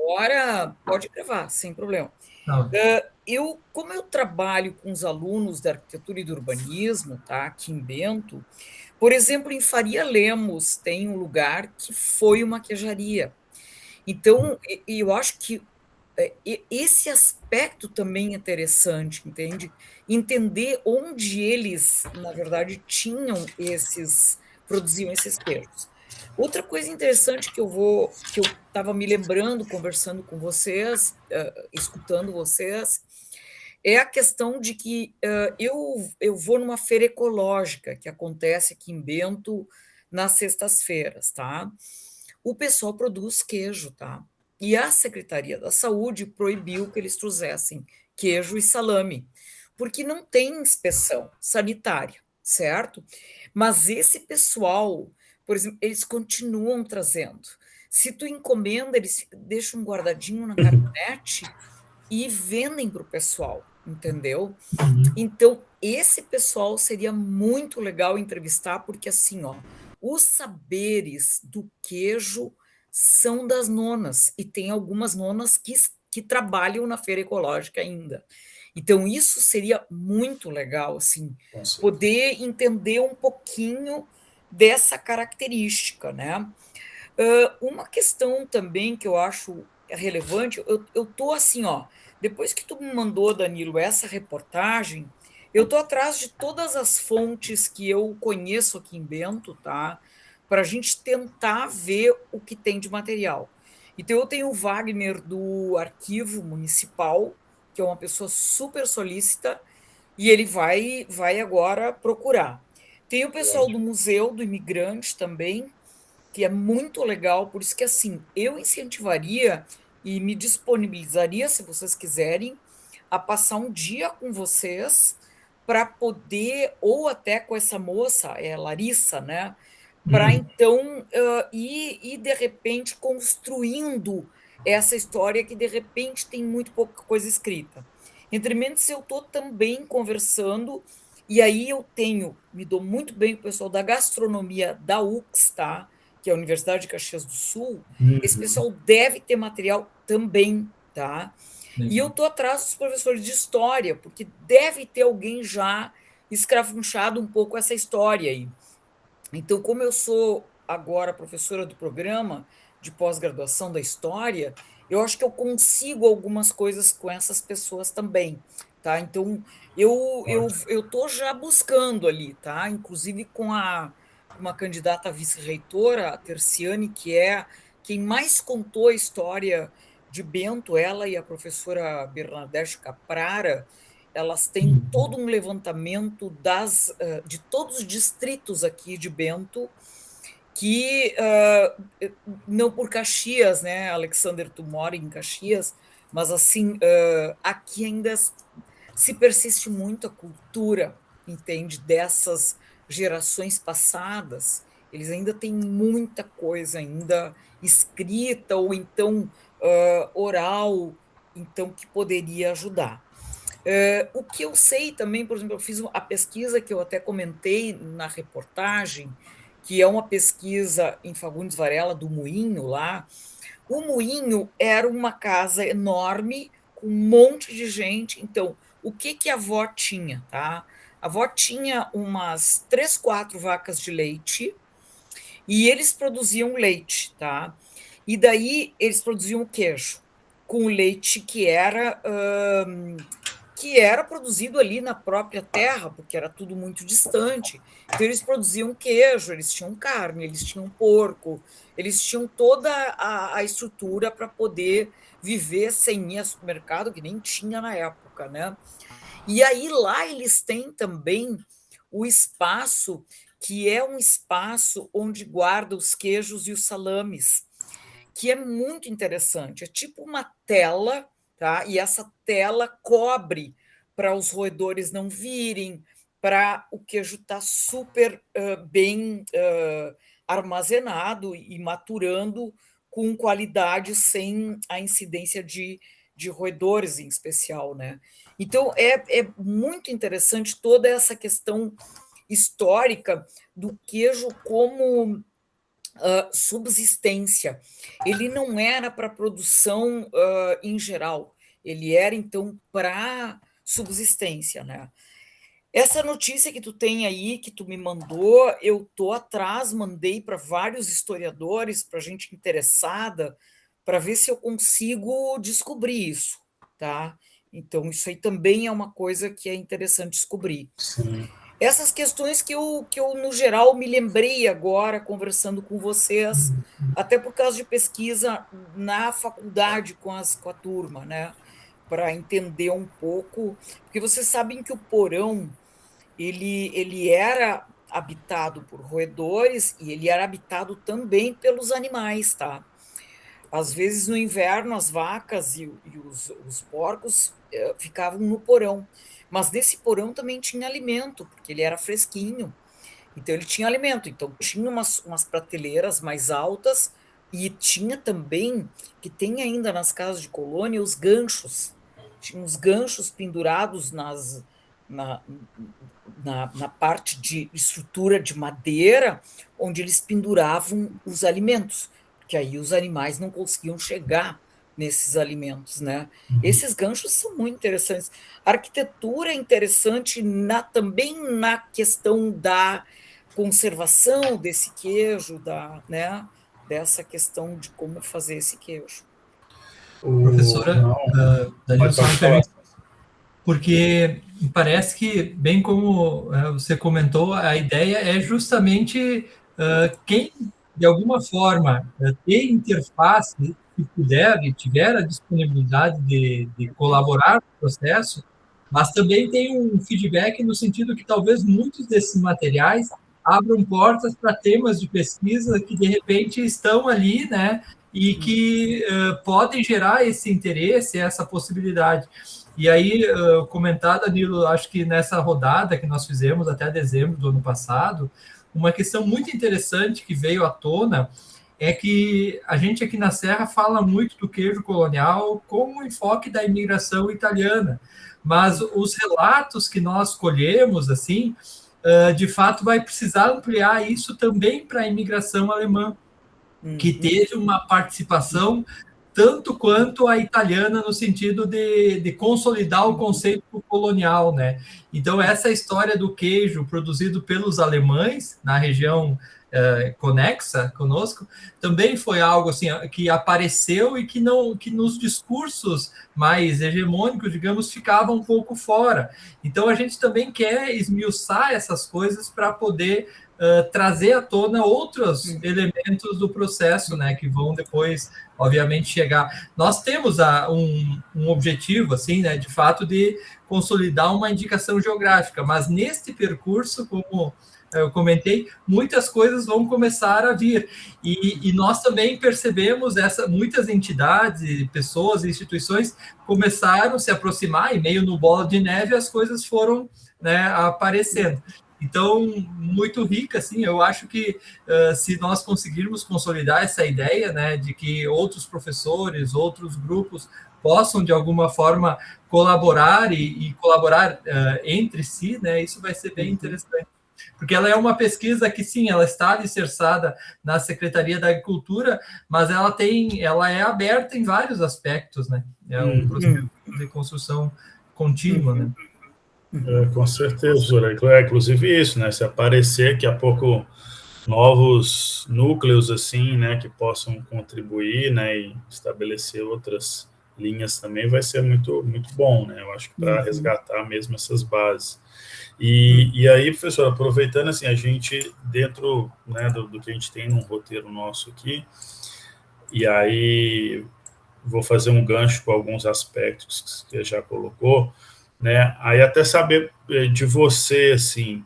agora pode gravar, sem problema. Não. Como eu trabalho com os alunos da arquitetura e do urbanismo, tá, aqui em Bento, por exemplo, em Faria Lemos tem um lugar que foi uma queijaria. Então, eu acho que esse aspecto também é interessante, entende? Entender onde eles, na verdade, produziam esses queijos. Outra coisa interessante que eu estava me lembrando, conversando com vocês, escutando vocês, é a questão de que eu vou numa feira ecológica que acontece aqui em Bento nas sextas-feiras, tá? O pessoal produz queijo, tá? E a Secretaria da Saúde proibiu que eles trouxessem queijo e salame, porque não tem inspeção sanitária, certo? Mas esse pessoal, por exemplo, eles continuam trazendo. Se tu encomenda, eles deixam guardadinho na caminhonete e vendem para o pessoal, entendeu? Uhum. Então, esse pessoal seria muito legal entrevistar, porque assim, ó, os saberes do queijo são das nonas, e tem algumas nonas que trabalham na feira ecológica ainda. Então, isso seria muito legal, assim, Com certeza. poder entender um pouquinho dessa característica, né? Uma questão também que eu acho relevante, eu tô assim, ó, depois que tu me mandou, Danilo, essa reportagem, eu tô atrás de todas as fontes que eu conheço aqui em Bento, tá? Para a gente tentar ver o que tem de material. Então, eu tenho o Wagner do Arquivo Municipal, que é uma pessoa super solícita, e ele vai agora procurar. Tem o pessoal do Ótimo. Museu do Imigrante também, que é muito legal, por isso que assim, eu incentivaria e me disponibilizaria, se vocês quiserem, a passar um dia com vocês para poder, ou até com essa moça, é Larissa, né? Para Uhum. então ir de repente construindo essa história que de repente tem muito pouca coisa escrita. Entre mentes, eu estou também conversando, e aí me dou muito bem com o pessoal da gastronomia da UX, tá? Que é a Universidade de Caxias do Sul. Esse Uhum. pessoal deve ter material também, tá? E eu Legal. estou atrás dos professores de história, porque deve ter alguém já escravunchado um pouco essa história aí. Então, como eu sou agora professora do programa de pós-graduação da História, eu acho que eu consigo algumas coisas com essas pessoas também, tá? Então, Ótimo. eu tô já buscando ali, tá? Inclusive com uma candidata a vice-reitora, a Terciane, que é quem mais contou a história de Bento, ela e a professora Bernadette Caprara, elas têm todo Uhum. um levantamento de todos os distritos aqui de Bento, que não por Caxias, né, Alexander, tu mora em Caxias, mas assim, aqui ainda se persiste muito a cultura, entende, dessas gerações passadas, eles ainda têm muita coisa ainda escrita ou então oral, então que poderia ajudar. O que eu sei também, por exemplo, eu fiz a pesquisa que eu até comentei na reportagem, que é uma pesquisa em Fagundes Varela, do Moinho lá. O Moinho era uma casa enorme, com um monte de gente. Então, o que que a avó tinha, tá? A avó tinha umas 3, 4 vacas de leite e eles produziam leite, tá? E daí eles produziam o queijo com o leite que era produzido ali na própria terra, porque era tudo muito distante. Então, eles produziam queijo, eles tinham carne, eles tinham porco, eles tinham toda a estrutura para poder viver sem ir ao supermercado, que nem tinha na época, né? E aí lá eles têm também o espaço, que é um espaço onde guarda os queijos e os salames, que é muito interessante. É tipo uma tela, tá? E essa tela cobre para os roedores não virem, para o queijo estar super bem armazenado e maturando com qualidade, sem a incidência de roedores em especial, né? Então é muito interessante toda essa questão histórica do queijo como subsistência. Ele não era para produção em geral, ele era, então, para subsistência, né? Essa notícia que tu tem aí, que tu me mandou, eu tô atrás, mandei para vários historiadores, para gente interessada, para ver se eu consigo descobrir isso, tá? Então, isso aí também é uma coisa que é interessante descobrir. Sim. Essas questões que eu, no geral, me lembrei agora, conversando com vocês, até por causa de pesquisa na faculdade com a turma, né? Para entender um pouco, porque vocês sabem que o porão ele era habitado por roedores e ele era habitado também pelos animais, tá? Às vezes no inverno as vacas e os porcos ficavam no porão, mas nesse porão também tinha alimento, porque ele era fresquinho, então ele tinha alimento, então tinha umas prateleiras mais altas e tinha também, que tem ainda nas casas de colônia, os ganchos. Tinha os ganchos pendurados na, na parte de estrutura de madeira, onde eles penduravam os alimentos, porque aí os animais não conseguiam chegar nesses alimentos, né? Esses ganchos são muito interessantes. A arquitetura é interessante também na questão da conservação desse queijo, né, dessa questão de como fazer esse queijo. Professora, Não, Danilo, pode, só pode me falar. permite, porque parece que, bem como você comentou, a ideia é justamente quem, de alguma forma, ter interface, se puder e tiver a disponibilidade de colaborar no processo, mas também tem um feedback no sentido que talvez muitos desses materiais abram portas para temas de pesquisa que, de repente, estão ali, né, e que podem gerar esse interesse, essa possibilidade. E aí, comentar, Danilo, acho que nessa rodada que nós fizemos até dezembro do ano passado, uma questão muito interessante que veio à tona é que a gente aqui na Serra fala muito do queijo colonial como um enfoque da imigração italiana, mas os relatos que nós colhemos, assim, de fato vai precisar ampliar isso também para a imigração alemã, que Uhum, teve uma participação tanto quanto a italiana no sentido de consolidar o conceito colonial, né? Então essa história do queijo produzido pelos alemães na região conexa conosco também foi algo assim que apareceu e que não que nos discursos mais hegemônicos, digamos, ficava um pouco fora. Então a gente também quer esmiuçar essas coisas para poder trazer à tona outros elementos do processo, né, que vão depois, obviamente, chegar. Nós temos um objetivo, assim, né, de fato, de consolidar uma indicação geográfica, mas neste percurso, como eu comentei, muitas coisas vão começar a vir. E nós também percebemos muitas entidades, pessoas, instituições começaram a se aproximar, e meio no bola de neve as coisas foram, né, aparecendo. Então, muito rica, assim, eu acho que se nós conseguirmos consolidar essa ideia, né, de que outros professores, outros grupos possam, de alguma forma, colaborar e colaborar entre si, né, isso vai ser bem interessante. Porque ela é uma pesquisa que, sim, ela está alicerçada na Secretaria da Agricultura, mas ela é aberta em vários aspectos, né? É um processo de construção contínua, né? Com certeza, professora. Inclusive isso, né? Se aparecer daqui a pouco novos núcleos assim, né, que possam contribuir, né, e estabelecer outras linhas também vai ser muito muito bom, né? Eu acho que para resgatar mesmo essas bases. E aí, professor, aproveitando assim, a gente dentro, né, do que a gente tem no roteiro nosso aqui, e aí vou fazer um gancho com alguns aspectos que você já colocou, né? Aí até saber de você, assim,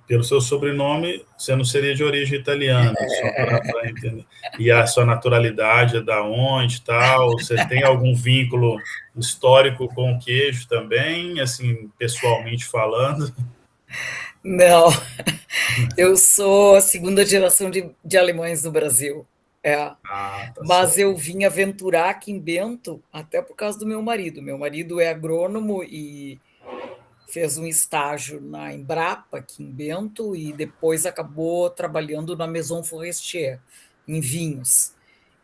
pelo seu sobrenome, você não seria de origem italiana, só para entender. E a sua naturalidade é da onde, tal? Você tem algum vínculo histórico com o queijo também, assim, pessoalmente falando? Não, eu sou a segunda geração de alemães no Brasil. É. Ah, tá Mas certo. eu vim aventurar aqui em Bento até por causa do meu marido. Meu marido é agrônomo e fez um estágio na Embrapa, aqui em Bento, e depois acabou trabalhando na Maison Forestier, em vinhos.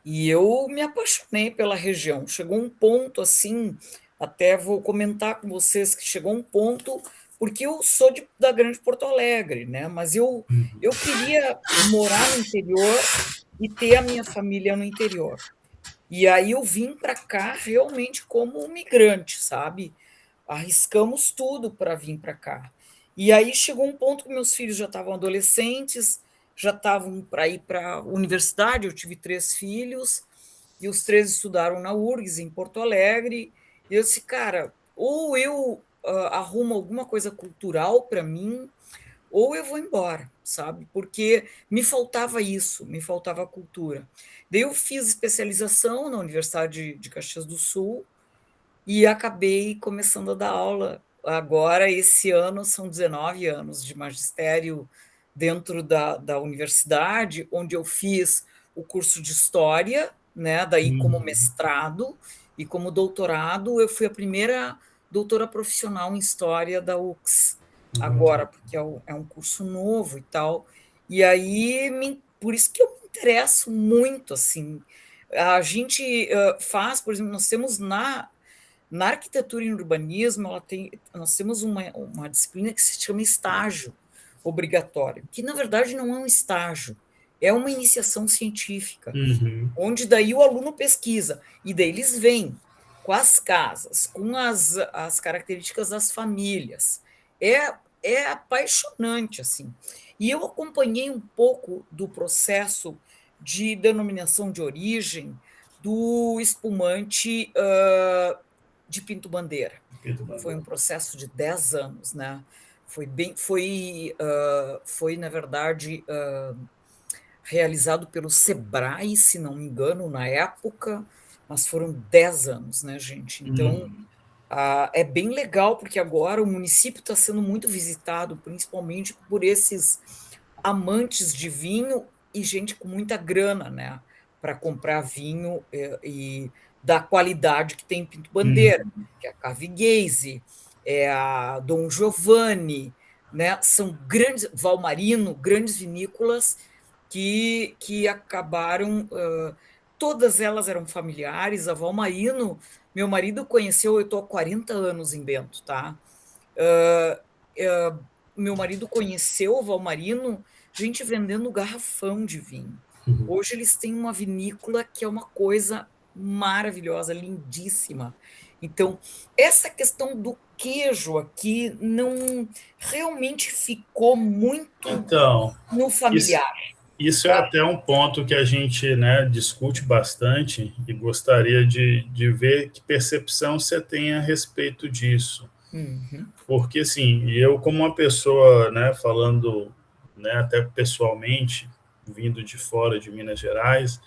E eu me apaixonei pela região. Chegou um ponto assim, até vou comentar com vocês que chegou um ponto, porque eu sou da Grande Porto Alegre, né? Mas eu queria morar no interior e ter a minha família no interior. E aí eu vim para cá realmente como migrante, sabe? Arriscamos tudo para vir para cá. E aí chegou um ponto que meus filhos já estavam adolescentes, já estavam para ir para a universidade. Eu tive 3 filhos, e os 3 estudaram na URGS, em Porto Alegre. E eu disse, cara, ou eu arrumo alguma coisa cultural para mim, ou eu vou embora, sabe? Porque me faltava isso, me faltava cultura. Daí eu fiz especialização na Universidade de Caxias do Sul e acabei começando a dar aula. Agora, esse ano, são 19 anos de magistério dentro da universidade, onde eu fiz o curso de História, né? Daí como mestrado, e como doutorado, eu fui a primeira doutora profissional em História da UX, agora, porque é um curso novo e tal. E aí, por isso que eu me interesso muito, assim. A gente faz, por exemplo, nós temos na arquitetura e no urbanismo, nós temos uma disciplina que se chama estágio obrigatório, que na verdade não é um estágio, é uma iniciação científica, onde daí o aluno pesquisa, e daí eles vêm com as casas, com as características das famílias. É apaixonante, assim. E eu acompanhei um pouco do processo de denominação de origem do espumante de Pinto Bandeira. Foi um processo de 10 anos, né? Foi na verdade, realizado pelo Sebrae, se não me engano, na época, mas foram 10 anos, né, gente? Então, é bem legal, porque agora o município está sendo muito visitado, principalmente por esses amantes de vinho e gente com muita grana, né, para comprar vinho e da qualidade que tem em Pinto Bandeira, que é a Cavigase, é a Dom Giovanni, né, são grandes, Valmarino, grandes vinícolas que acabaram, todas elas eram familiares. A Valmarino, meu marido conheceu, eu estou há 40 anos em Bento, tá? Meu marido conheceu o Valmarino, gente vendendo garrafão de vinho. Hoje eles têm uma vinícola que é uma coisa maravilhosa, lindíssima. Então, essa questão do queijo aqui não realmente ficou muito no familiar. Isso é até um ponto que a gente, né, discute bastante e gostaria de ver que percepção você tem a respeito disso. Porque, assim, eu como uma pessoa, né, falando, né, até pessoalmente, vindo de fora de Minas Gerais,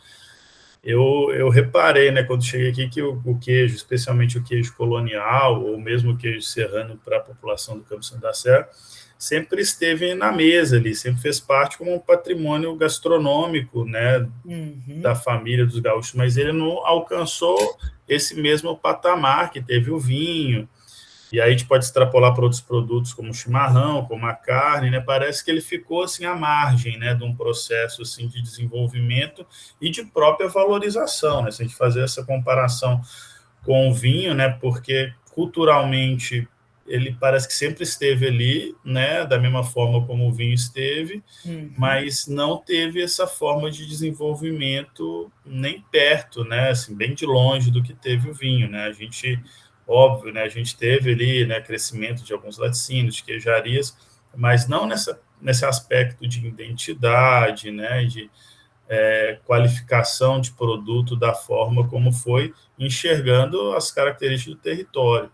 eu reparei, né, quando cheguei aqui, que o queijo, especialmente o queijo colonial, ou mesmo o queijo serrano para a população do Campo Santo da Serra, sempre esteve na mesa ali, sempre fez parte como um patrimônio gastronômico, né, da família dos gaúchos, mas ele não alcançou esse mesmo patamar que teve o vinho. E aí a gente pode extrapolar para outros produtos como o chimarrão, como a carne, né? Parece que ele ficou assim à margem, né, de um processo assim de desenvolvimento e de própria valorização, né? Se a gente fazer essa comparação com o vinho, né, porque culturalmente ele parece que sempre esteve ali, né, da mesma forma como o vinho esteve, mas não teve essa forma de desenvolvimento nem perto, né, assim, bem de longe do que teve o vinho, né? A gente, óbvio, né, a gente teve ali, né, crescimento de alguns laticínios, de queijarias, mas não nesse aspecto de identidade, né, de qualificação de produto da forma como foi, enxergando as características do território.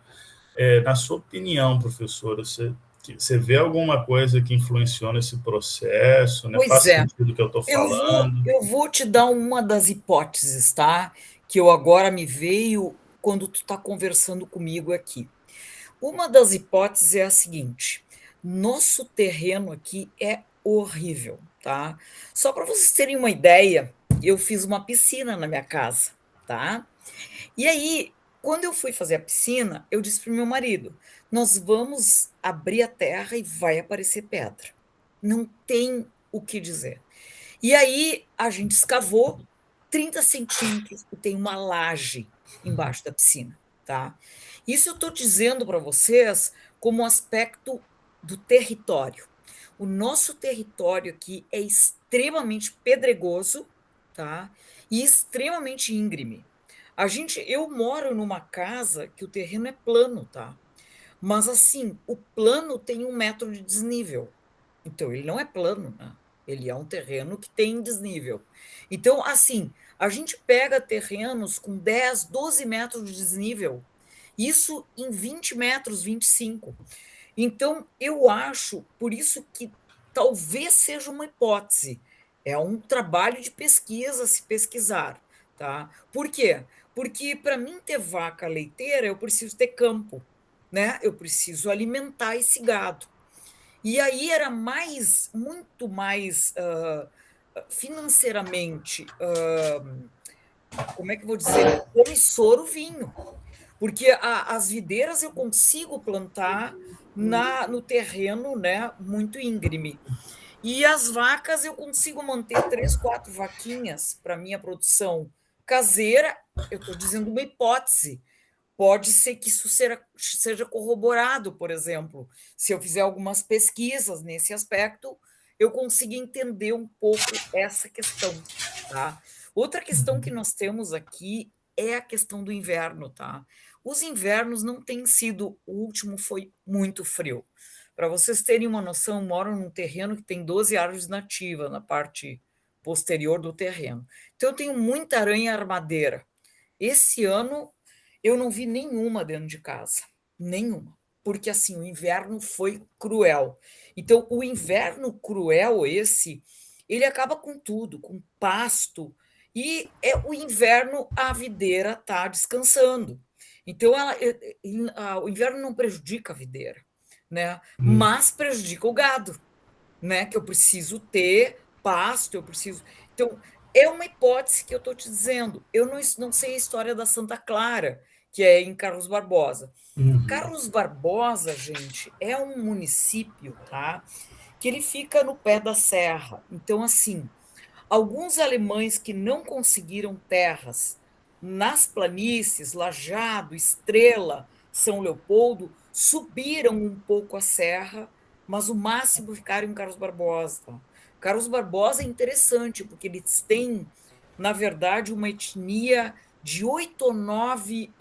Na sua opinião, professora, você vê alguma coisa que influenciou nesse processo? Né? Faz sentido o que eu estou falando? Eu vou te dar uma das hipóteses, tá? Que eu agora me veio quando tu está conversando comigo aqui. Uma das hipóteses é a seguinte: nosso terreno aqui é horrível, tá? Só para vocês terem uma ideia, eu fiz uma piscina na minha casa, tá? E aí, quando eu fui fazer a piscina, eu disse para o meu marido: nós vamos abrir a terra e vai aparecer pedra. Não tem o que dizer. E aí a gente escavou 30 centímetros e tem uma laje embaixo da piscina, tá? Isso eu estou dizendo para vocês como aspecto do território. O nosso território aqui é extremamente pedregoso, tá? E extremamente íngreme. Eu moro numa casa que o terreno é plano, tá? Mas assim, o plano tem 1 metro de desnível. Então, ele não é plano, né? Ele é um terreno que tem desnível. Então, assim, a gente pega terrenos com 10, 12 metros de desnível, isso em 20 metros, 25. Então, eu acho, por isso que talvez seja uma hipótese, é um trabalho de pesquisa se pesquisar, tá? Por quê? Porque para mim ter vaca leiteira, eu preciso ter campo, né? Eu preciso alimentar esse gado. E aí era muito mais financeiramente, como é que eu vou dizer, promissor o vinho. Porque as videiras eu consigo plantar no terreno, né, muito íngreme. E as vacas eu consigo manter 3, 4 vaquinhas para minha produção caseira. Eu estou dizendo uma hipótese. Pode ser que isso seja corroborado, por exemplo. Se eu fizer algumas pesquisas nesse aspecto, eu consigo entender um pouco essa questão, tá? Outra questão que nós temos aqui é a questão do inverno, tá? Os invernos não têm sido, o último foi muito frio. Para vocês terem uma noção, eu moro num terreno que tem 12 árvores nativas na parte posterior do terreno. Então, eu tenho muita aranha armadeira. Esse ano, eu não vi nenhuma dentro de casa, nenhuma, porque assim, o inverno foi cruel. Então, o inverno cruel ele acaba com tudo, com pasto, e é o inverno a videira está descansando. Então, o inverno não prejudica a videira, né? Mas prejudica o gado, né? Que eu preciso ter pasto, eu preciso. Então, é uma hipótese que eu estou te dizendo. Eu não sei a história da Santa Clara, que é em Carlos Barbosa. Carlos Barbosa, gente, é um município, tá? Que ele fica no pé da serra. Então, assim, alguns alemães que não conseguiram terras nas planícies, Lajado, Estrela, São Leopoldo, subiram um pouco a serra, mas o máximo ficaram em Carlos Barbosa. Carlos Barbosa é interessante, porque eles têm, na verdade, uma etnia de 8 ou 9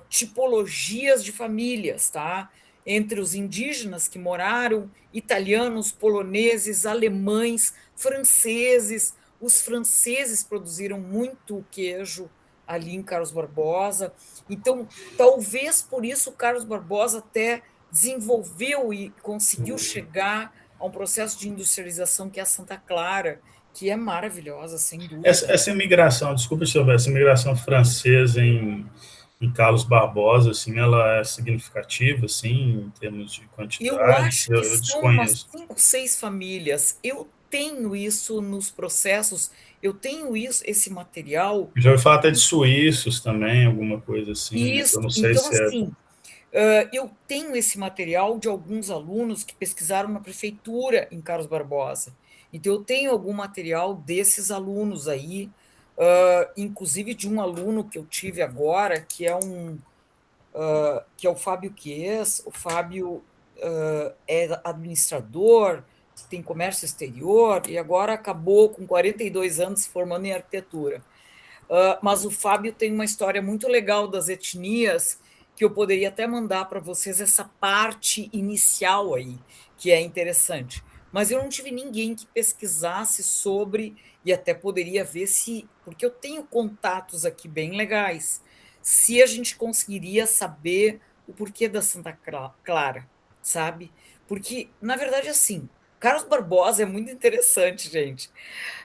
tipologias de famílias, tá? Entre os indígenas que moraram, italianos, poloneses, alemães, franceses. Os franceses produziram muito queijo ali em Carlos Barbosa. Então, talvez por isso Carlos Barbosa até desenvolveu e conseguiu chegar a um processo de industrialização que é a Santa Clara, que é maravilhosa, sem dúvida. Essa imigração, desculpa, Silvia, essa imigração francesa em Carlos Barbosa, assim, ela é significativa, assim, em termos de quantidade? Eu acho que Eu são umas desconheço. 5, 6 famílias. Eu tenho isso nos processos, eu tenho esse material. Já ouvi falar até de suíços também, alguma coisa assim, né? Eu Isso, não sei então, se é... assim, eu tenho esse material de alguns alunos que pesquisaram na prefeitura em Carlos Barbosa. Então, eu tenho algum material desses alunos aí, inclusive de um aluno que eu tive agora, que é o Fábio Chies. O Fábio é administrador, tem comércio exterior, e agora acabou com 42 anos se formando em arquitetura. Mas o Fábio tem uma história muito legal das etnias, que eu poderia até mandar para vocês essa parte inicial aí, que é interessante. Mas eu não tive ninguém que pesquisasse sobre, e até poderia ver se, porque eu tenho contatos aqui bem legais, se a gente conseguiria saber o porquê da Santa Clara, sabe? Porque, na verdade, assim, Carlos Barbosa é muito interessante, gente.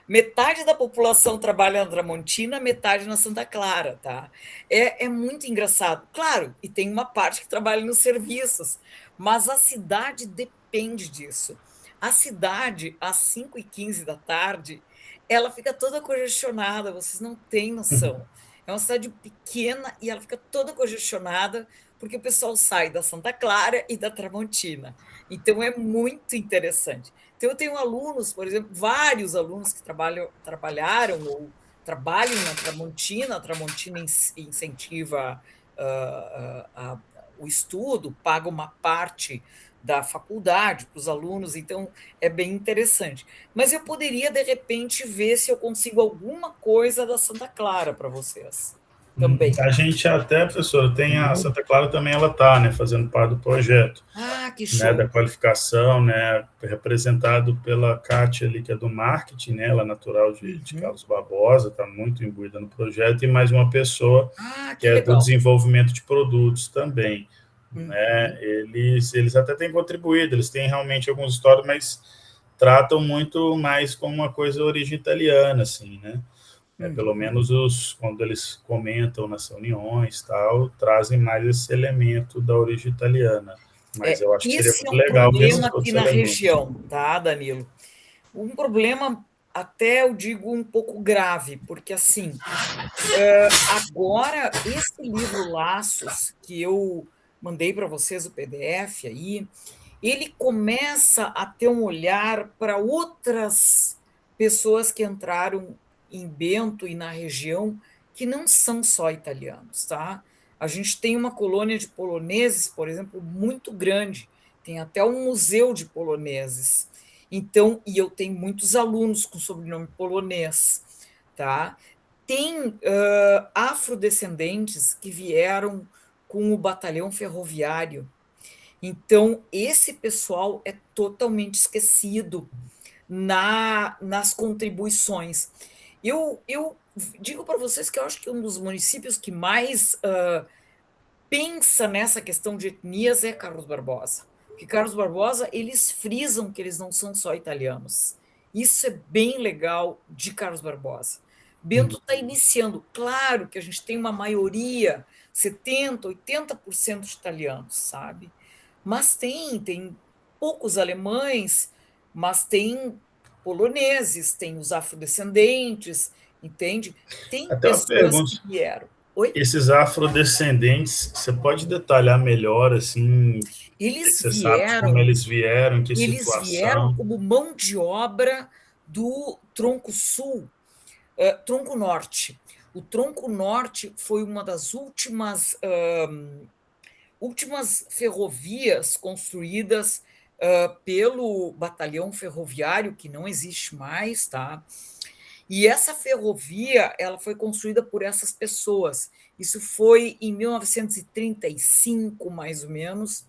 Metade da população trabalha na Tramontina, metade na Santa Clara, tá? É muito engraçado. Claro, e tem uma parte que trabalha nos serviços, mas a cidade depende disso. A cidade, às 5h15 da tarde, ela fica toda congestionada, vocês não têm noção. É uma cidade pequena e ela fica toda congestionada, porque o pessoal sai da Santa Clara e da Tramontina. Então, é muito interessante. Então, eu tenho alunos, por exemplo, vários alunos que trabalharam ou trabalham na Tramontina. A Tramontina incentiva o estudo, paga uma parte da faculdade para os alunos, então é bem interessante. Mas eu poderia, de repente, ver se eu consigo alguma coisa da Santa Clara para vocês também. A gente até, professora, tem a Santa Clara também, ela está, né, fazendo parte do projeto, Ah, que né, show! da qualificação, né, representado pela Kátia ali, que é do marketing, né, ela é natural de Carlos Barbosa, está muito imbuída no projeto, e mais uma pessoa Ah, que que é do legal! desenvolvimento de produtos também, né, eles até têm contribuído, eles têm realmente algumas histórias, mas tratam muito mais como uma coisa origem italiana, assim, né, pelo menos quando eles comentam nas reuniões, tal, trazem mais esse elemento da origem italiana. Mas eu acho que seria Esse é muito um legal ver esses problema outros aqui na elementos. região, tá, Danilo? Um problema, até eu digo, um pouco grave, porque assim, agora esse livro Laços, que eu mandei para vocês o PDF aí, ele começa a ter um olhar para outras pessoas que entraram em Bento e na região, que não são só italianos, tá? A gente tem uma colônia de poloneses, por exemplo, muito grande, tem até um museu de poloneses. Então, e eu tenho muitos alunos com sobrenome polonês, tá? Tem afrodescendentes que vieram com o batalhão ferroviário. Então, esse pessoal é totalmente esquecido nas contribuições. Eu digo para vocês que eu acho que um dos municípios que mais pensa nessa questão de etnias é Carlos Barbosa. Porque Carlos Barbosa, eles frisam que eles não são só italianos. Isso é bem legal de Carlos Barbosa. Bento está iniciando. Claro que a gente tem uma maioria, 70%, 80% de italianos, sabe? Mas tem poucos alemães, mas tem poloneses, tem os afrodescendentes, entende? Tem Até uma pessoas pergunta, que vieram. Oi? esses afrodescendentes, você pode detalhar melhor, assim, o que Eles você sabe de como vieram, eles vieram, em que eles vieram situação? como mão de obra do Tronco Sul, Tronco Norte. O Tronco Norte foi uma das últimas ferrovias construídas pelo batalhão ferroviário, que não existe mais, tá? E essa ferrovia, ela foi construída por essas pessoas. Isso foi em 1935, mais ou menos,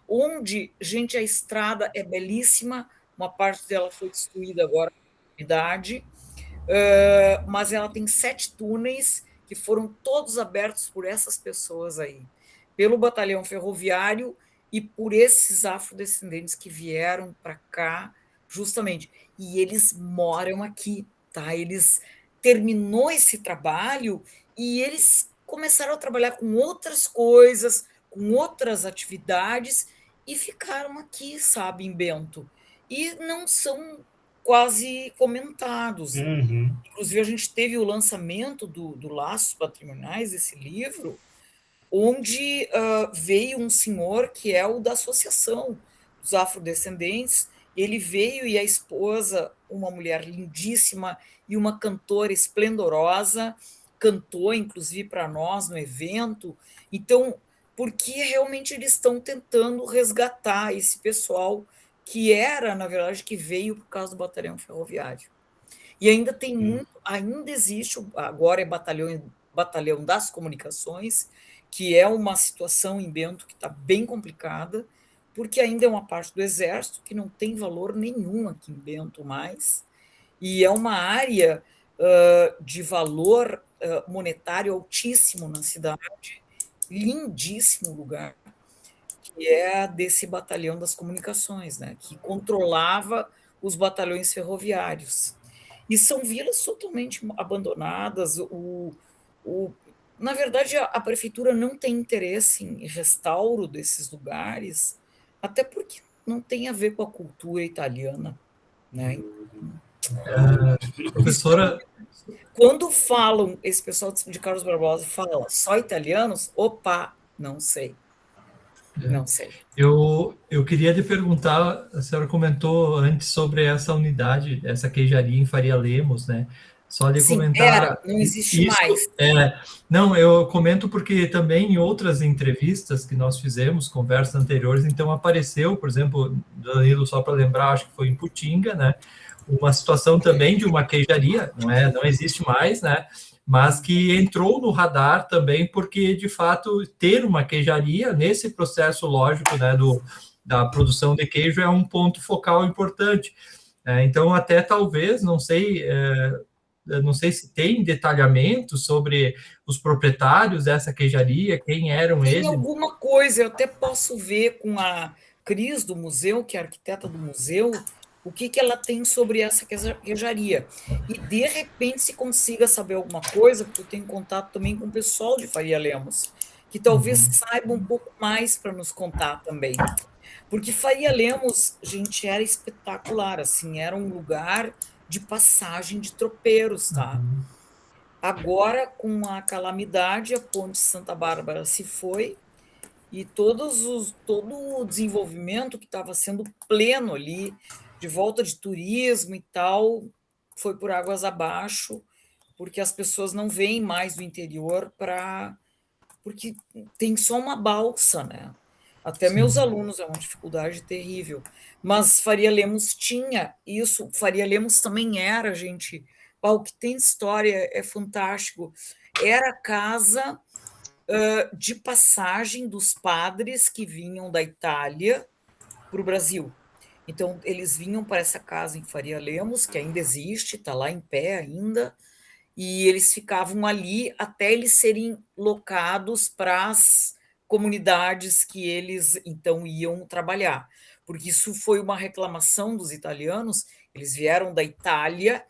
onde, gente, a estrada é belíssima, uma parte dela foi destruída agora na idade, mas ela tem 7 túneis que foram todos abertos por essas pessoas aí, pelo batalhão ferroviário e por esses afrodescendentes que vieram para cá, justamente. E eles moram aqui, tá? Eles terminou esse trabalho e eles começaram a trabalhar com outras coisas, com outras atividades e ficaram aqui, sabe, em Bento. E não são quase comentados. Inclusive, a gente teve o lançamento do Laços Patrimoniais, esse livro, onde veio um senhor que é o da Associação dos Afrodescendentes. Ele veio e a esposa, uma mulher lindíssima e uma cantora esplendorosa, cantou, inclusive, para nós no evento. Então, porque realmente eles estão tentando resgatar esse pessoal que era, na verdade, que veio por causa do batalhão ferroviário. E ainda tem muito, ainda existe, agora é batalhão das comunicações, que é uma situação em Bento que está bem complicada, porque ainda é uma parte do exército que não tem valor nenhum aqui em Bento mais, e é uma área de valor monetário altíssimo na cidade, lindíssimo lugar, que é desse batalhão das comunicações, né, que controlava os batalhões ferroviários. E são vilas totalmente abandonadas. Na verdade, a prefeitura não tem interesse em restauro desses lugares, até porque não tem a ver com a cultura italiana, né? Professora... Quando falam, esse pessoal de Carlos Barbosa fala só italianos, opa, não sei. Não sei. Eu queria lhe perguntar, a senhora comentou antes sobre essa unidade, essa queijaria em Faria Lemos, né? Só lhe comentar... não existe isso, mais. Não, eu comento porque também em outras entrevistas que nós fizemos, conversas anteriores, então apareceu, por exemplo, Danilo, só para lembrar, acho que foi em Putinga, né? Uma situação também de uma queijaria, não existe mais, né? Mas que entrou no radar também, porque, de fato, ter uma queijaria nesse processo lógico, né, da produção de queijo é um ponto focal importante. Então, até talvez, não sei se tem detalhamento sobre os proprietários dessa queijaria, quem eram eles. Tem alguma coisa, eu até posso ver com a Cris do museu, que é a arquiteta do museu, o que ela tem sobre essa queijaria. E, de repente, se consiga saber alguma coisa, porque eu tenho contato também com o pessoal de Faria Lemos, que talvez saiba um pouco mais para nos contar também. Porque Faria Lemos, gente, era espetacular, assim, era um lugar de passagem de tropeiros, tá? Agora, com a calamidade, a ponte Santa Bárbara se foi, e todo o desenvolvimento que estava sendo pleno ali, de volta de turismo e tal, foi por águas abaixo, porque as pessoas não vêm mais do interior porque tem só uma balsa, né? Até meus alunos é uma dificuldade terrível. Mas Faria Lemos tinha isso. Faria Lemos também era, gente. O que tem história é fantástico. Era a casa de passagem dos padres que vinham da Itália para o Brasil. Então, eles vinham para essa casa em Faria Lemos, que ainda existe, está lá em pé ainda, e eles ficavam ali até eles serem locados para as comunidades que eles, então, iam trabalhar. Porque isso foi uma reclamação dos italianos, eles vieram da Itália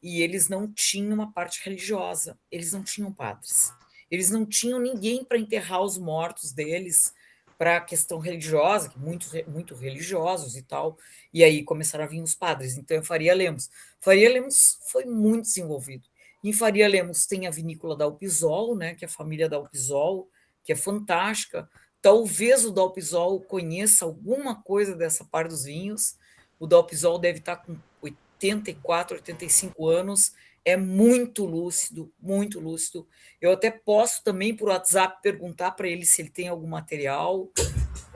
e eles não tinham uma parte religiosa, eles não tinham padres. Eles não tinham ninguém para enterrar os mortos deles, para a questão religiosa, que muito religiosos e tal, e aí começaram a vir os padres. Então, é Faria Lemos. Faria Lemos foi muito desenvolvido. Em Faria Lemos tem a vinícola da Alpisol, né, que é a família da Alpisol, que é fantástica. Talvez o Dalpisol conheça alguma coisa dessa parte dos vinhos. O Dalpisol deve estar com 84, 85 anos, é muito lúcido, muito lúcido. Eu até posso também, por WhatsApp, perguntar para ele se ele tem algum material.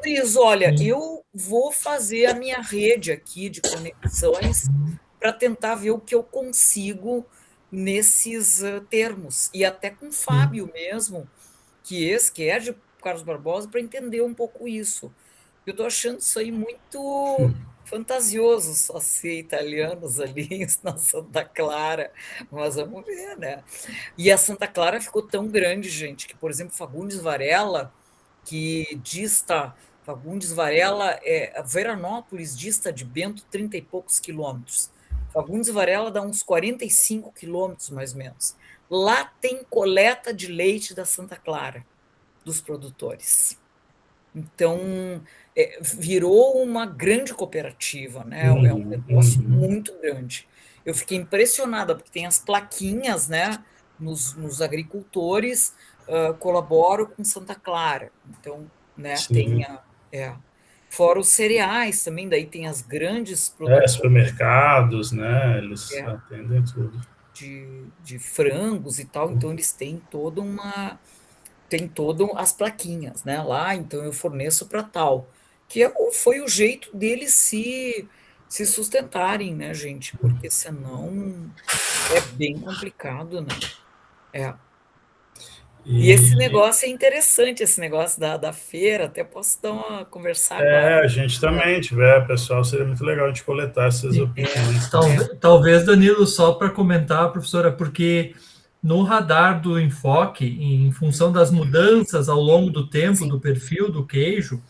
Cris, olha, eu vou fazer a minha rede aqui de conexões para tentar ver o que eu consigo nesses termos. E até com o Fábio mesmo, que é de Carlos Barbosa, para entender um pouco isso. Eu estou achando isso aí muito fantasioso, só ser italianos ali na Santa Clara, mas vamos ver, né? E a Santa Clara ficou tão grande, gente, que, por exemplo, Fagundes Varela, que dista, Fagundes Varela, Veranópolis dista de Bento 30 e poucos quilômetros. Fagundes Varela dá uns 45 quilômetros, mais ou menos. Lá tem coleta de leite da Santa Clara, dos produtores. Então, virou uma grande cooperativa, né? É um negócio muito grande. Eu fiquei impressionada, porque tem as plaquinhas, né? Nos agricultores, colaboro com Santa Clara. Então, né? Tem fora os cereais também, daí tem as grandes produtoras. Supermercados, né? Eles atendem tudo. De frangos e tal, então eles têm toda as plaquinhas, né? Lá, então eu forneço para tal. Que foi o jeito deles se sustentarem, né, gente? Porque senão é bem complicado, né? E esse negócio é interessante, esse negócio da feira, até posso dar uma conversar agora. A gente também tiver, pessoal, seria muito legal de coletar essas opiniões. Talvez, Danilo, só para comentar, professora, porque no radar do enfoque, em função das mudanças ao longo do tempo do perfil do queijo,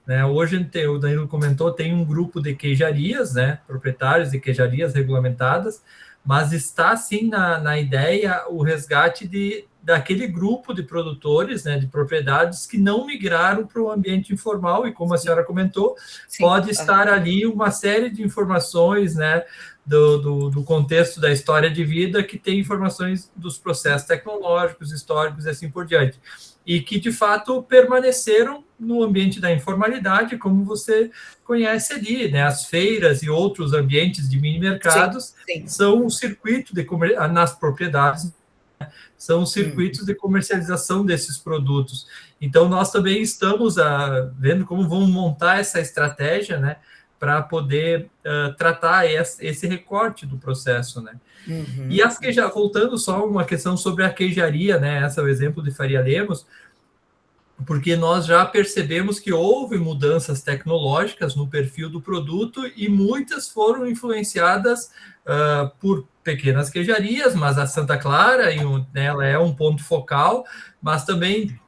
né, hoje o Danilo comentou, tem um grupo de queijarias, né, proprietários de queijarias regulamentadas, mas está sim na ideia o resgate daquele grupo de produtores, né, de propriedades que não migraram para o ambiente informal, e como a senhora comentou, pode estar ali uma série de informações, né, do contexto da história de vida, que tem informações dos processos tecnológicos, históricos e assim por diante, e que, de fato, permaneceram no ambiente da informalidade, como você conhece ali, né? As feiras e outros ambientes de mini-mercados são o circuito nas propriedades, são os circuitos de comercialização desses produtos. Então, nós também estamos vendo como vamos montar essa estratégia, né, para poder tratar esse recorte do processo, né? E voltando só uma questão sobre a queijaria, né? Esse é o exemplo de Faria Lemos, porque nós já percebemos que houve mudanças tecnológicas no perfil do produto e muitas foram influenciadas por pequenas queijarias, mas a Santa Clara ela é um ponto focal, mas também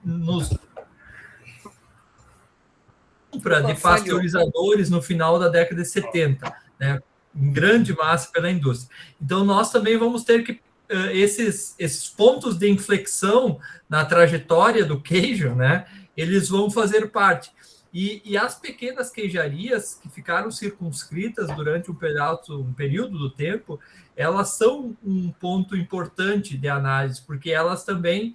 de pasteurizadores no final da década de 70, né, em grande massa pela indústria. Então, nós também vamos ter que esses pontos de inflexão na trajetória do queijo, né, eles vão fazer parte. E as pequenas queijarias que ficaram circunscritas durante um período do tempo, elas são um ponto importante de análise, porque elas também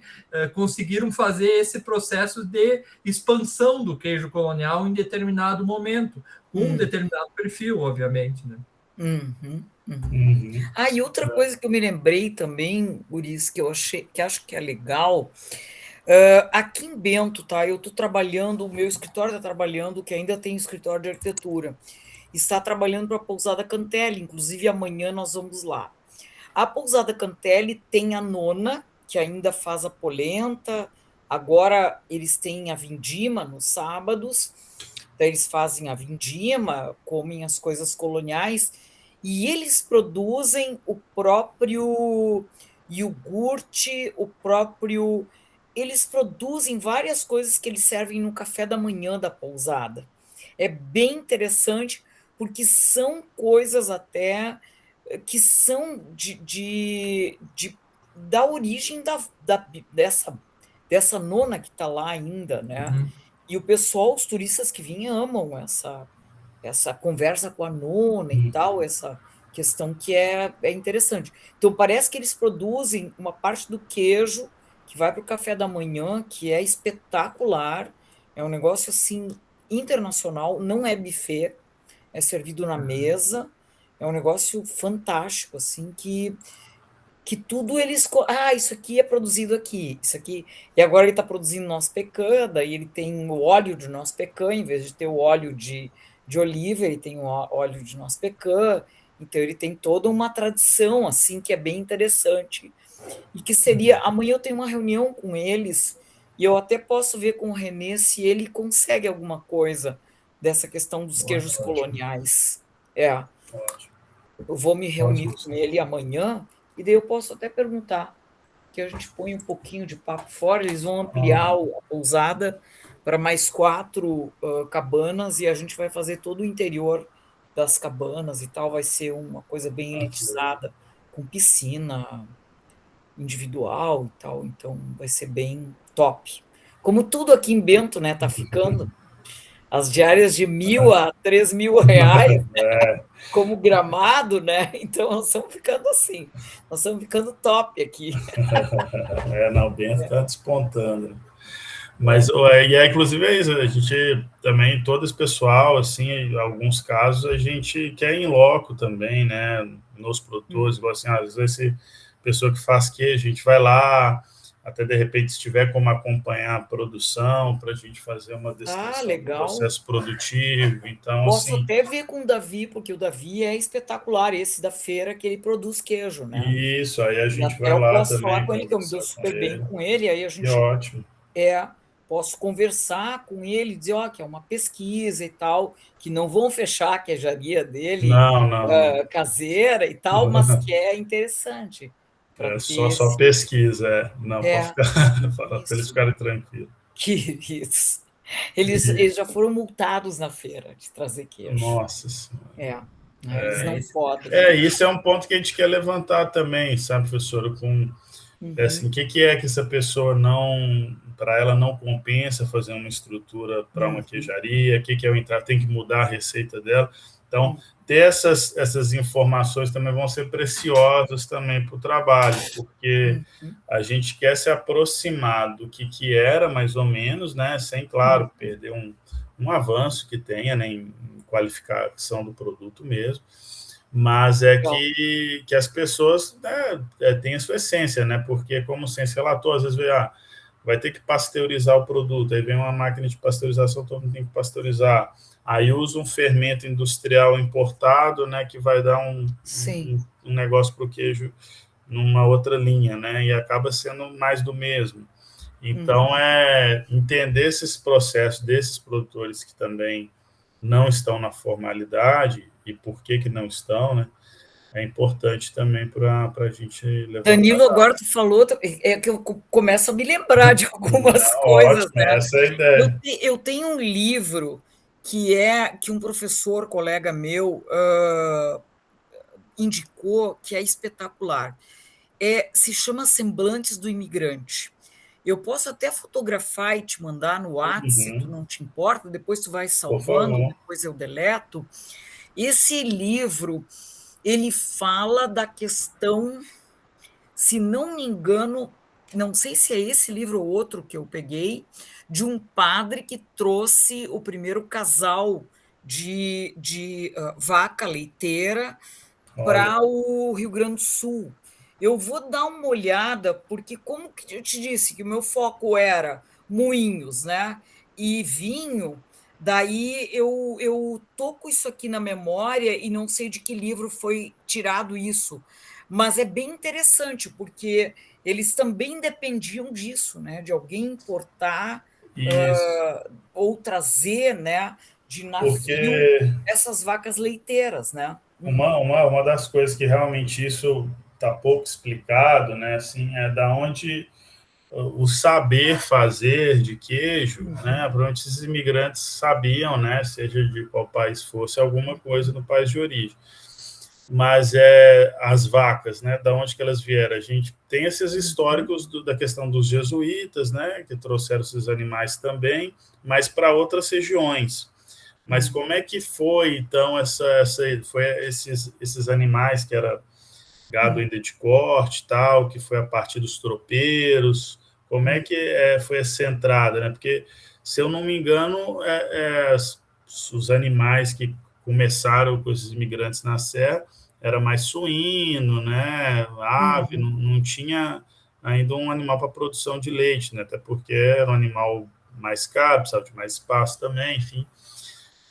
conseguiram fazer esse processo de expansão do queijo colonial em determinado momento, com um determinado perfil, obviamente, né? E outra coisa que eu me lembrei também, Guris, que acho que é legal, aqui em Bento, tá? Eu estou trabalhando, o meu escritório está trabalhando, que ainda tem escritório de arquitetura, está trabalhando para a Pousada Cantelli, inclusive amanhã nós vamos lá. A Pousada Cantelli tem a nona, que ainda faz a polenta, agora eles têm a vindima nos sábados, então eles fazem a vindima, comem as coisas coloniais, e eles produzem o próprio iogurte, eles produzem várias coisas que eles servem no café da manhã da pousada. É bem interessante, porque são coisas até que são da origem dessa nona que está lá ainda, né? E o pessoal, os turistas que vêm, amam essa conversa com a nona e tal, essa questão que é interessante. Então, parece que eles produzem uma parte do queijo que vai para o café da manhã, que é espetacular, é um negócio, assim, internacional, não é buffet, é servido na mesa, é um negócio fantástico, assim, que tudo eles... isso aqui é produzido aqui, isso aqui... E agora ele está produzindo nosso pecan, daí ele tem o óleo de nosso pecan, em vez de ter o óleo de oliva, ele tem o óleo de nosso pecan, então ele tem toda uma tradição, assim, que é bem interessante, e que seria... Amanhã eu tenho uma reunião com eles, e eu até posso ver com o René se ele consegue alguma coisa dessa questão dos queijos coloniais. Eu vou me reunir com ele amanhã, e daí eu posso até perguntar, que a gente põe um pouquinho de papo fora, eles vão ampliar a pousada para mais 4 cabanas, e a gente vai fazer todo o interior das cabanas e tal, vai ser uma coisa bem elitizada, com piscina individual e tal, então vai ser bem top. Como tudo aqui em Bento, né, tá ficando as diárias de 1.000 a 3.000 reais, né? Como Gramado, né? Então nós estamos ficando assim, nós estamos ficando top aqui. Não, Bento está despontando. Mas, inclusive, é isso, a gente também, todo esse pessoal, assim, em alguns casos, a gente quer ir em loco também, né, nos produtores, igual assim, às vezes, essa pessoa que faz queijo, a gente vai lá, até de repente, se tiver como acompanhar a produção, para a gente fazer uma descrição do processo produtivo, então, posso assim... até ver com o Davi, porque o Davi é espetacular, esse da feira, que ele produz queijo, né? Isso, aí a gente vai lá também. Eu posso falar com ele, que eu me dou super bem com ele, aí a gente... ótimo. Posso conversar com ele, dizer que é uma pesquisa e tal, que não vão fechar a queijaria dele, caseira e tal, mas que é interessante. Só pesquisa, não, para eles ficarem tranquilos. Isso. Eles já foram multados na feira de trazer queijo. Nossa Senhora. Eles não podem. Isso é um ponto que a gente quer levantar também, sabe, professora, com É assim, o que é que essa pessoa não, para ela não compensa fazer uma estrutura para uma queijaria, o que é o entrar, tem que mudar a receita dela. Então, ter essas informações também vão ser preciosas também para o trabalho, porque a gente quer se aproximar do que era, mais ou menos, né, sem, claro, perder um avanço que tenha, né, em qualificação do produto mesmo, mas é que as pessoas, né, têm a sua essência, né, porque, como o Ciência relatou, às vezes vai ter que pasteurizar o produto, aí vem uma máquina de pasteurização, todo mundo tem que pasteurizar, aí usa um fermento industrial importado, né, que vai dar um negócio para o queijo numa outra linha, né, e acaba sendo mais do mesmo. Então, entender esses processos desses produtores que também não estão na formalidade e por que não estão, né, é importante também para a gente levantar. Danilo, agora tu falou, é que eu começo a me lembrar de algumas coisas, ótimo, né? Essa é a ideia. Eu tenho um livro que um professor, colega meu, indicou, que é espetacular. Se chama Semblantes do Imigrante. Eu posso até fotografar e te mandar no WhatsApp, se tu não te importa, depois tu vai salvando, depois eu deleto. Esse livro, ele fala da questão, se não me engano, não sei se é esse livro ou outro que eu peguei, de um padre que trouxe o primeiro casal de vaca leiteira para o Rio Grande do Sul. Eu vou dar uma olhada, porque, como que eu te disse, que o meu foco era moinhos, né, e vinho, daí eu tô com isso aqui na memória e não sei de que livro foi tirado isso, mas é bem interessante, porque eles também dependiam disso, né, de alguém importar ou trazer, né, de navio essas vacas leiteiras, né? Uma das coisas que realmente isso está pouco explicado, né, assim, é da onde o saber fazer de queijo, né, provavelmente esses imigrantes sabiam, né, seja de qual país fosse, alguma coisa no país de origem. Mas as vacas, né, da onde que elas vieram? A gente tem esses históricos da questão dos jesuítas, né, que trouxeram esses animais também, mas para outras regiões. Mas como é que foi, então, foi esses animais que era gado ainda de corte, tal, que foi a partir dos tropeiros, como é que foi essa entrada, né? Porque, se eu não me engano, os animais que começaram com esses imigrantes na serra era mais suíno, né? Ave, não tinha ainda um animal para produção de leite, né? Até porque era um animal mais caro, precisava de mais espaço também, enfim.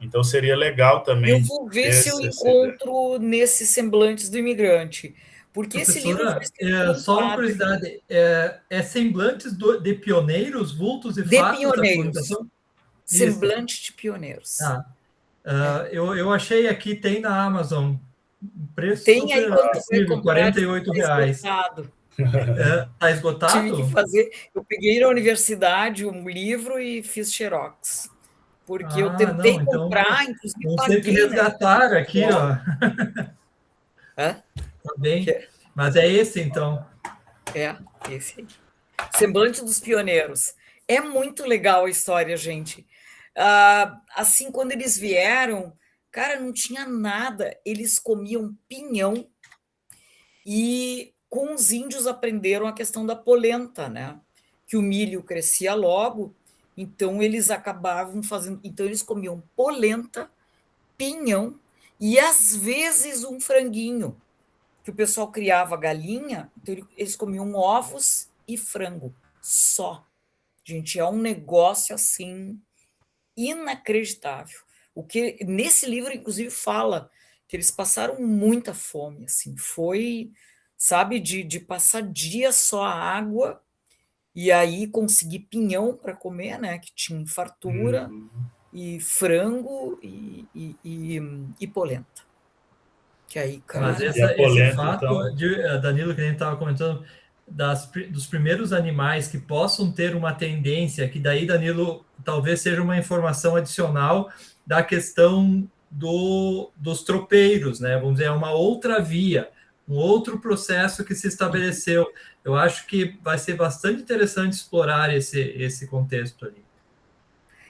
Então, seria legal também. Eu vou ver se eu encontro nesses Semblantes do Imigrante, porque esse livro foi escrito por um só uma padre. curiosidade, Semblantes de pioneiros, vultos e De fatos pioneiros. da colonização? Semblante de pioneiros. Eu achei aqui, tem na Amazon, preço tem aí quando tu vai comprar, R$48. Está esgotado? Tive que fazer, eu peguei na universidade um livro e fiz xerox, porque eu tentei comprar, inclusive vamos paguei, ter que resgatar, né? Aqui, ó. Tá bem, mas é esse, então. Esse aí. Semblante dos Pioneiros. É muito legal a história, gente. Assim, quando eles vieram, cara, não tinha nada. Eles comiam pinhão e com os índios aprenderam a questão da polenta, né? Que o milho crescia logo, então eles acabavam fazendo. Então, eles comiam polenta, pinhão e, às vezes, um franguinho, que o pessoal criava galinha, então eles comiam ovos e frango, só. Gente, é um negócio, assim, inacreditável. O que nesse livro, inclusive, fala que eles passaram muita fome, assim, foi, sabe, de passar dias só a água e aí conseguir pinhão para comer, né, que tinha fartura, e frango e polenta. Que aí, cara... Mas esse fato, então... Danilo, que a gente estava comentando, dos primeiros animais que possam ter uma tendência, que daí, Danilo, talvez seja uma informação adicional da questão dos tropeiros, né? Vamos dizer, é uma outra via. um outro processo que se estabeleceu. Eu acho que vai ser bastante interessante explorar esse contexto ali.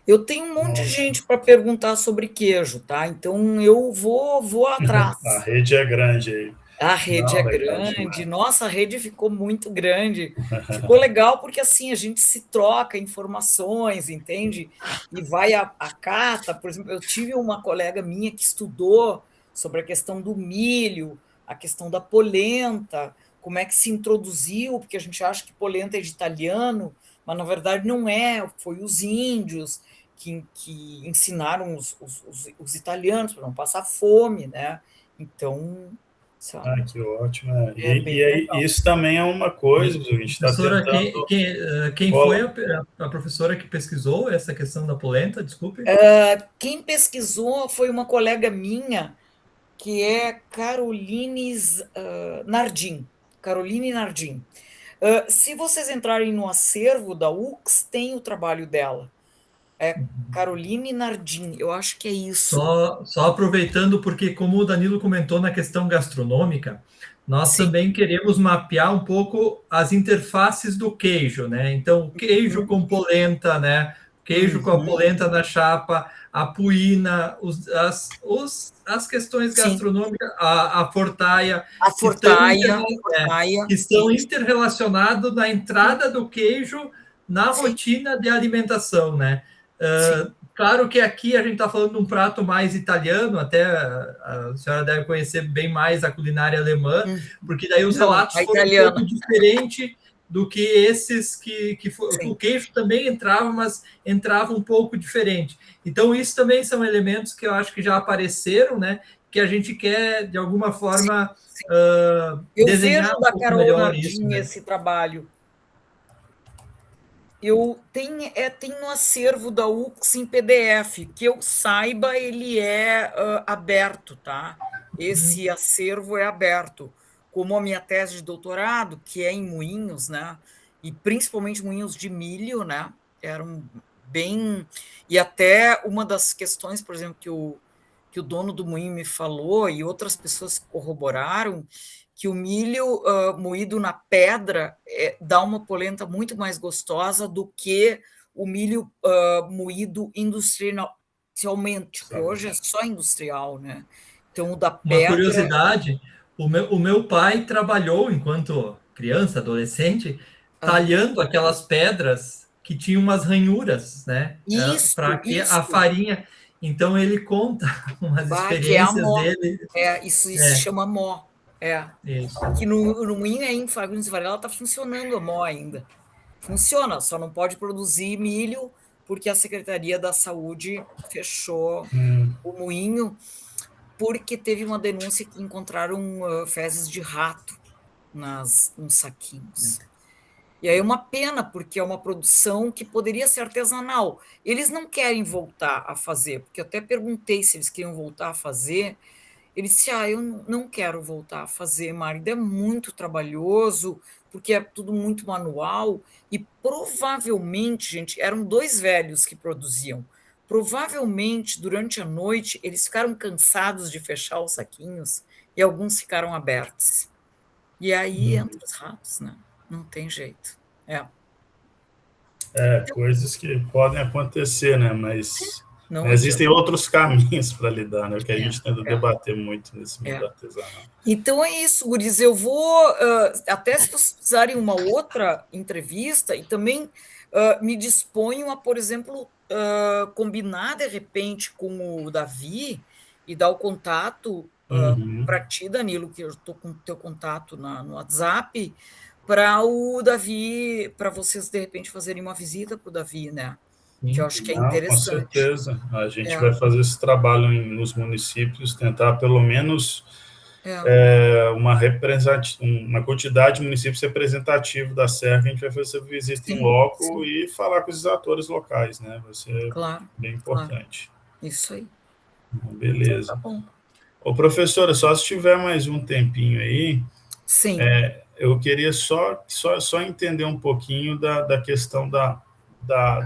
Eu tenho um monte de gente para perguntar sobre queijo, tá? Então eu vou atrás. A rede é grande aí. A rede Não, é legal grande, demais. nossa, a rede ficou muito grande. Ficou legal porque assim a gente se troca informações, entende? E vai a cata, por exemplo, eu tive uma colega minha que estudou sobre a questão do milho, a questão da polenta, como é que se introduziu, porque a gente acha que polenta é de italiano, mas na verdade não é, foi os índios que ensinaram os italianos para não passar fome, né? Então, sabe? Que ótimo. É bem legal. Isso também é uma coisa, a gente está Professora, tentando. quem foi a professora que pesquisou essa questão da polenta? Desculpe. Quem pesquisou foi uma colega minha, que é Nardim. Caroline Nardim. Se vocês entrarem no acervo da UX, tem o trabalho dela. É Caroline Nardim, eu acho que é isso. Só aproveitando, porque como o Danilo comentou na questão gastronômica, nós Sim. também queremos mapear um pouco as interfaces do queijo, né? Então, queijo com polenta, né? Queijo com a polenta na chapa, a puína, as questões Sim. gastronômicas, a fortaia, A fortaia, que estão interrelacionados na entrada do queijo na rotina de alimentação, né? Claro que aqui a gente está falando de um prato mais italiano, até a senhora deve conhecer bem mais a culinária alemã, porque daí os relatos foram um pouco diferentes do que esses que o queijo também entrava, mas entrava um pouco diferente. Então, isso também são elementos que eu acho que já apareceram, né? Que a gente quer, de alguma forma, desenhar vejo da Carol Nardim esse trabalho. Eu tenho no acervo da UX em PDF, que eu saiba, ele é aberto, tá? Esse acervo é aberto. Como a minha tese de doutorado, que é em moinhos, né? E principalmente moinhos de milho, né? Eram bem... E até uma das questões, por exemplo, que o dono do moinho me falou, e outras pessoas corroboraram, que o milho moído na pedra dá uma polenta muito mais gostosa do que o milho moído industrialmente, que hoje é só industrial, né? Então, o da pedra... Uma curiosidade, o meu pai trabalhou, enquanto criança, adolescente, talhando aquelas pedras que tinham umas ranhuras, né? Para que a farinha... Então, ele conta umas experiências dele. Isso se chama mó. Isso. Que no moinho em Fagundes Varela está funcionando a mó ainda. Funciona, só não pode produzir milho porque a Secretaria da Saúde fechou o moinho porque teve uma denúncia que encontraram fezes de rato nos saquinhos. E aí é uma pena, porque é uma produção que poderia ser artesanal. Eles não querem voltar a fazer, porque eu até perguntei se eles queriam voltar a fazer. Ele disse, eu não quero voltar a fazer, Magda, é muito trabalhoso, porque é tudo muito manual, e provavelmente, gente, eram 2 velhos que produziam, provavelmente, durante a noite, eles ficaram cansados de fechar os saquinhos, e alguns ficaram abertos. E aí entra os ratos, né? Não tem jeito. Coisas que podem acontecer, né? Mas existem outros caminhos para lidar, né? O que a gente tenta debater muito nesse mundo artesanal. Então é isso, guris. Eu vou, até se vocês precisarem uma outra entrevista, e também me disponho a, por exemplo, combinar de repente com o Davi e dar o contato para ti, Danilo, que eu estou com o teu contato no WhatsApp, para o Davi, para vocês de repente fazerem uma visita para o Davi, né? Que eu acho que é interessante. Com certeza. A gente vai fazer esse trabalho nos municípios, tentar pelo menos uma quantidade de municípios representativos da Serra, que a gente vai fazer essa visita em loco e falar com os atores locais, né? Vai ser bem importante. Isso aí. Beleza. Então, tá bom. Ô, professora, só se tiver mais um tempinho aí, sim. Eu queria só entender um pouquinho da questão da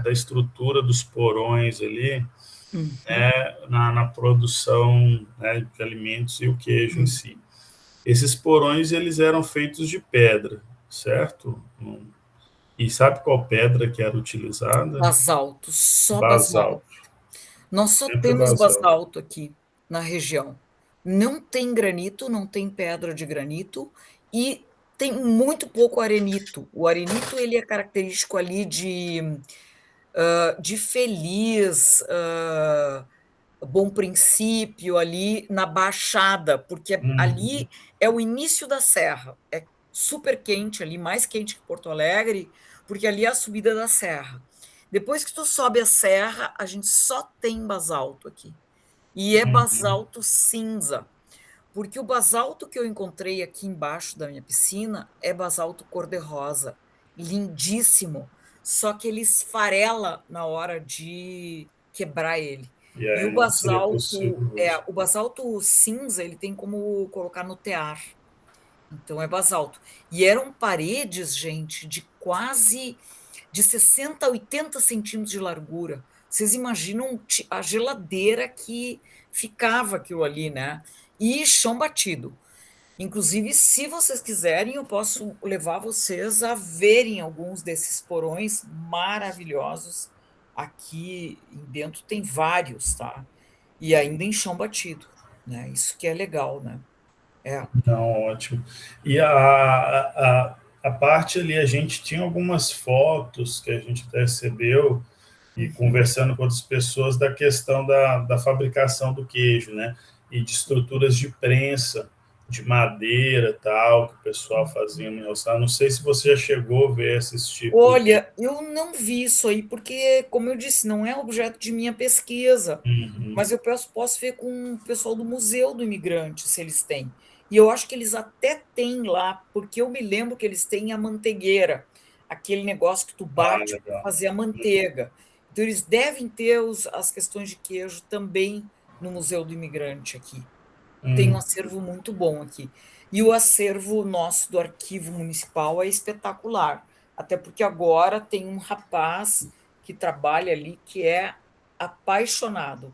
estrutura dos porões ali, né, na produção, né, de alimentos e o queijo em si. Esses porões, eles eram feitos de pedra, certo? E sabe qual pedra que era utilizada? Basalto, só basalto. Basalto. Nós só Sempre temos basalto. basalto aqui na região. Não tem granito, não tem pedra de granito e tem muito pouco arenito. O arenito ele é característico ali de Feliz, Bom Princípio, ali na Baixada, porque Uhum. ali é o início da serra. É super quente ali, mais quente que Porto Alegre, porque ali é a subida da serra. Depois que tu sobe a serra, a gente só tem basalto aqui. E é Uhum. basalto cinza, porque o basalto que eu encontrei aqui embaixo da minha piscina é basalto cor-de-rosa, lindíssimo, só que ele esfarela na hora de quebrar ele. E E aí o não seria possível basalto, hoje. o basalto cinza, ele tem como colocar no tear. Então é basalto. E eram paredes, gente, de 60 a 80 centímetros de largura. Vocês imaginam a geladeira que ficava aquilo ali, né? E chão batido. Inclusive, se vocês quiserem, eu posso levar vocês a verem alguns desses porões maravilhosos. Aqui em Bento tem vários, tá? E ainda em chão batido, né? Isso que é legal, né? É. Não, ótimo. E a parte ali, a gente tinha algumas fotos que a gente até recebeu e Uhum. conversando com outras pessoas da questão da fabricação do queijo, né? E de estruturas de prensa, de madeira tal, que o pessoal fazia no roçado. Não sei se você já chegou a ver esses tipos de. Olha, eu não vi isso aí, porque, como eu disse, não é objeto de minha pesquisa, Uhum. mas eu posso ver com o pessoal do Museu do Imigrante, se eles têm. E eu acho que eles até têm lá, porque eu me lembro que eles têm a manteigueira, aquele negócio que tu Ah, bate para legal. fazer a manteiga. Então, eles devem ter as questões de queijo também no Museu do Imigrante aqui. Tem um Uhum. acervo muito bom aqui. E o acervo nosso do Arquivo Municipal é espetacular, até porque agora tem um rapaz que trabalha ali que é apaixonado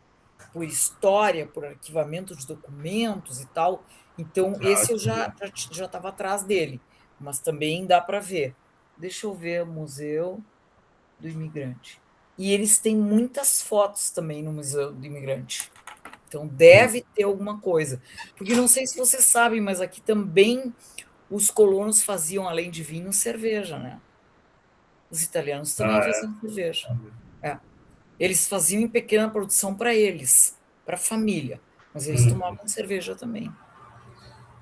por história, por arquivamento de documentos e tal. Então, Ah, esse eu que bom. já estava atrás dele, mas também dá para ver. Deixa eu ver o Museu do Imigrante. E eles têm muitas fotos também no Museu do Imigrante. Então, deve ter alguma coisa. Porque não sei se vocês sabem, mas aqui também os colonos faziam, além de vinho, cerveja, né? Os italianos também Ah, é. faziam cerveja. É. Eles faziam em pequena produção para eles, para a família, mas eles Uhum. tomavam cerveja também.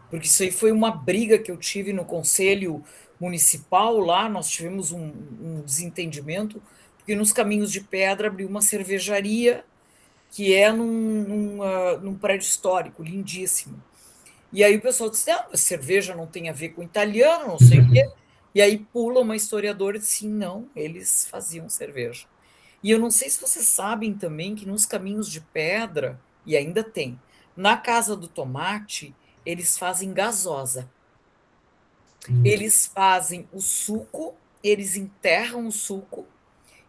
Porque isso aí foi uma briga que eu tive no conselho municipal lá, nós tivemos um desentendimento, porque nos Caminhos de Pedra abriu uma cervejaria que é num prédio histórico, lindíssimo. E aí o pessoal disse: ah, cerveja não tem a ver com italiano, não sei o quê. E aí pula uma historiadora e diz: sim, não, eles faziam cerveja. E eu não sei se vocês sabem também que nos Caminhos de Pedra, e ainda tem, na Casa do Tomate, eles fazem gasosa. Uhum. Eles fazem o suco, eles enterram o suco,